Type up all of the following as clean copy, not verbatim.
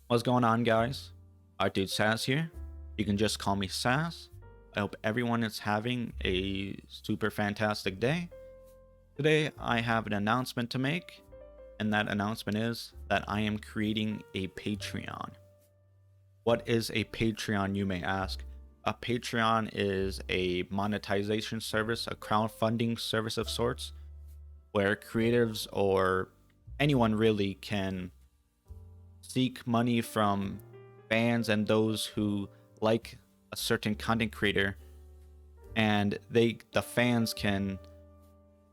What's going on, guys? Our dude Sas here. You can just call me Sas. I hope everyone is having a super fantastic day. Today, I have an announcement to make, and that announcement is that I am creating a Patreon. What is a Patreon, you may ask? A Patreon is a monetization service, a crowdfunding service of sorts, where creatives or anyone really can seek money from fans and those who like a certain content creator, and the fans can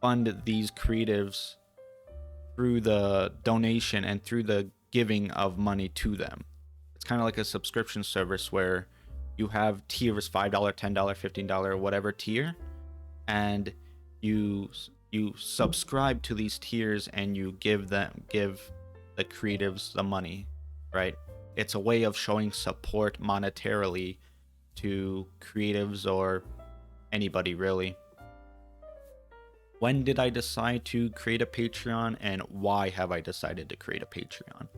fund these creatives through the donation and through the giving of money to them. It's kind of like a subscription service where you have tiers: $5, $10, $15, whatever tier, and you subscribe to these tiers and you give the creatives the money, right? It's a way of showing support monetarily to creatives or anybody really. When did I decide to create a Patreon, and why have I decided to create a Patreon?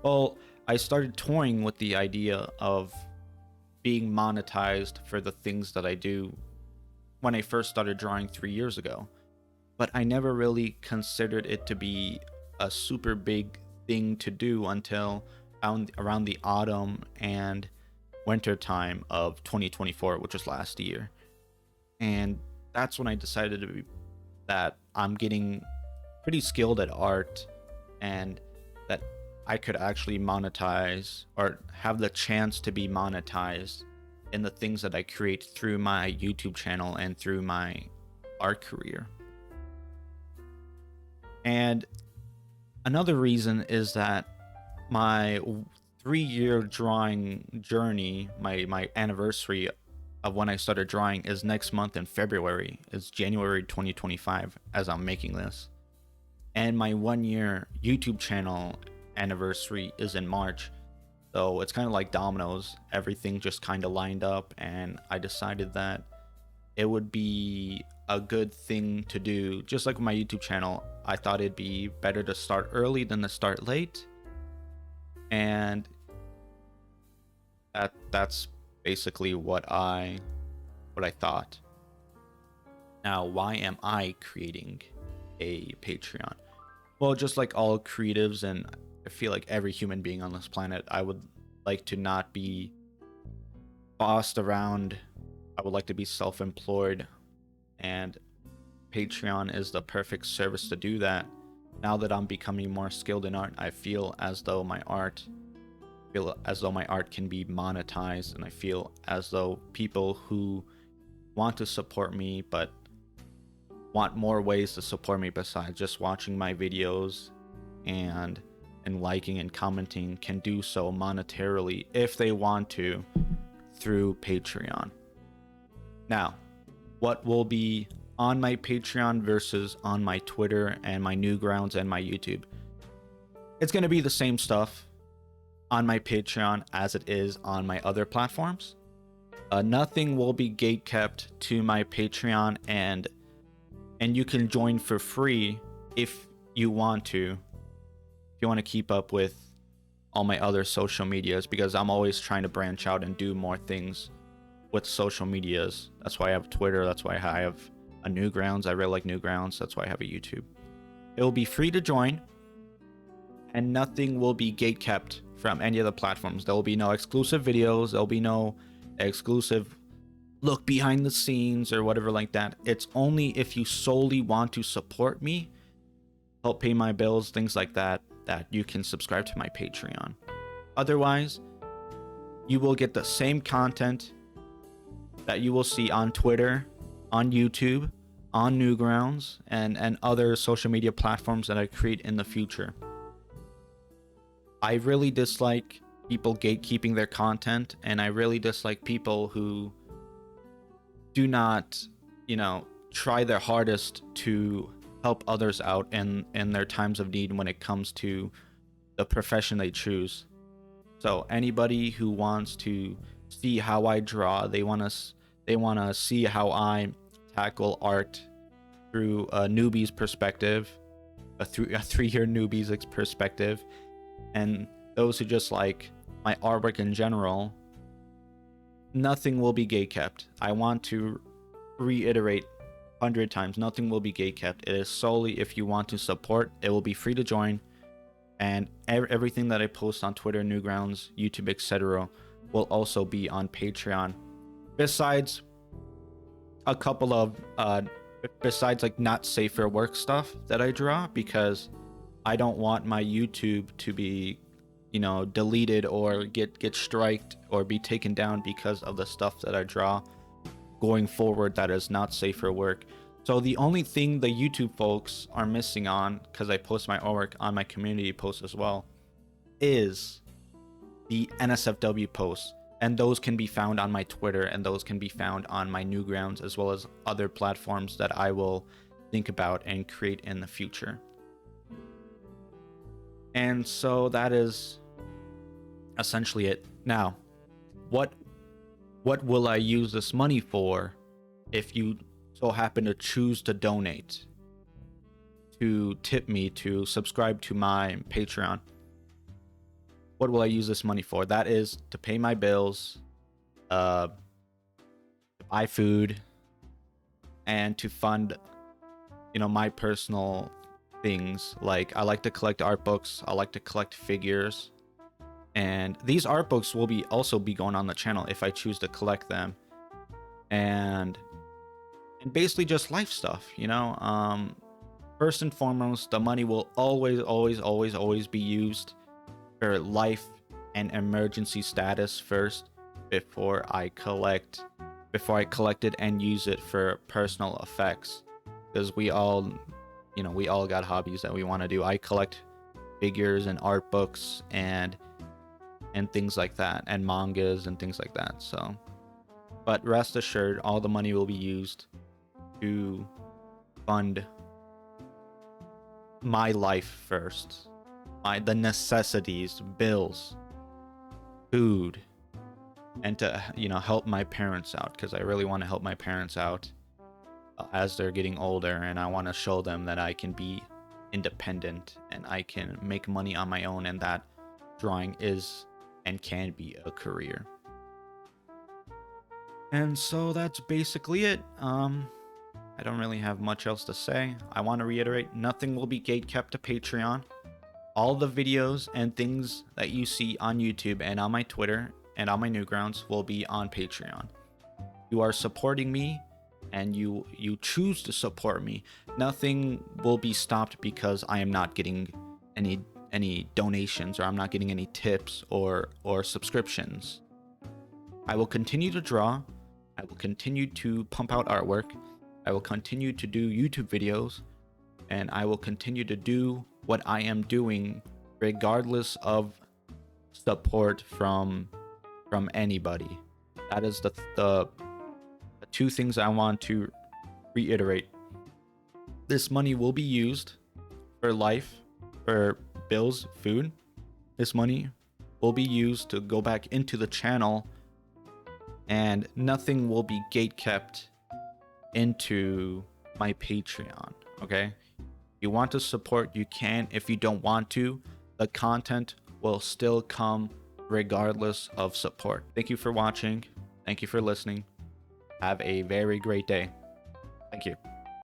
Well, I started toying with the idea of being monetized for the things that I do when I first started drawing 3 years ago, but I never really considered it to be a super big thing to do until around the autumn and winter time of 2024, which was last year. And that's when I decided that I'm getting pretty skilled at art, and that I could actually monetize or have the chance to be monetized in the things that I create through my YouTube channel and through my art career. And another reason is that my 3-year drawing journey, my anniversary of when I started drawing, is next month in February. It's January 2025 as I'm making this. And my 1-year YouTube channel anniversary is in March. So it's kind of like dominoes. Everything just kind of lined up, and I decided that it would be a good thing to do. Just like with my YouTube channel, I thought it'd be better to start early than to start late. And that's basically what I thought. Now, why am I creating a Patreon? Well, just like all creatives, and I feel like every human being on this planet, I would like to not be bossed around. I would like to be self-employed, and Patreon is the perfect service to do that. Now that I'm becoming more skilled in art, I feel as though my art can be monetized, and I feel as though people who want to support me but want more ways to support me besides just watching my videos and liking and commenting can do so monetarily if they want to through Patreon. Now, what will be on my Patreon versus on my Twitter and my Newgrounds and my YouTube? It's going to be the same stuff on my Patreon as it is on my other platforms. Nothing will be gatekept to my Patreon, and you can join for free if you want to. If you want to keep up with all my other social medias, because I'm always trying to branch out and do more things with social medias. That's why I have Twitter. That's why I have a Newgrounds. I really like Newgrounds. That's why I have a YouTube. It will be free to join, and nothing will be gatekept from any of the platforms. There will be no exclusive videos. There'll be no exclusive look behind the scenes or whatever like that. It's only if you solely want to support me, help pay my bills, things like that, that you can subscribe to my Patreon. Otherwise, you will get the same content that you will see on Twitter, on YouTube, on Newgrounds, and other social media platforms that I create in the future. I really dislike people gatekeeping their content, and I really dislike people who do not, try their hardest to help others out in their times of need when it comes to the profession they choose. So anybody who wants to see how I draw, they want to see how I tackle art through a newbie's perspective, a 3-year newbie's perspective, and those who just like my artwork in general, nothing will be gatekept. I want to reiterate 100 times, nothing will be gatekept. It is solely if you want to support. It will be free to join, and everything that I post on Twitter, Newgrounds, YouTube, etc. will also be on Patreon. Besides a couple of besides like not safe for work stuff that I draw, because I don't want my YouTube to be, you know, deleted or get striked or be taken down because of the stuff that I draw going forward that is not safe for work. So the only thing the YouTube folks are missing on, because I post my artwork on my community posts as well, is the NSFW posts. And those can be found on my Twitter, and those can be found on my Newgrounds, as well as other platforms that I will think about and create in the future. And so that is essentially it. Now, what will I use this money for if you so happen to choose to donate, to tip me, to subscribe to my Patreon? What will I use this money for? That is to pay my bills, buy food, and to fund, you know, my personal things. Like, I like to collect art books, I like to collect figures, and these art books will also be going on the channel if I choose to collect them. And basically just life stuff, you know. First and foremost, the money will always be used for life and emergency status first, before I collect it and use it for personal effects, because we all got hobbies that we want to do. I collect figures and art books and things like that, and mangas and things like that. So, but rest assured, all the money will be used to fund my life first, the necessities, bills, food, and to, you know, help my parents out, because I really want to help my parents out as they're getting older, and I want to show them that I can be independent and I can make money on my own, and that drawing is and can be a career. And so that's basically it. I don't really have much else to say. I want to reiterate, nothing will be gatekept to Patreon. All the videos and things that you see on YouTube and on my Twitter and on my Newgrounds will be on Patreon. You are supporting me, and you choose to support me. Nothing will be stopped because I am not getting any donations, or I'm not getting any tips or subscriptions. I will continue to draw. I will continue to pump out artwork. I will continue to do YouTube videos, and I will continue to do what I am doing regardless of support from anybody. That is the two things I want to reiterate. This money will be used for life, for bills, food. This money will be used to go back into the channel, and nothing will be gatekept into my Patreon. Okay, you want to support, you can. If you don't want to, the content will still come regardless of support. Thank you for watching. Thank you for listening. Have a very great day. Thank you.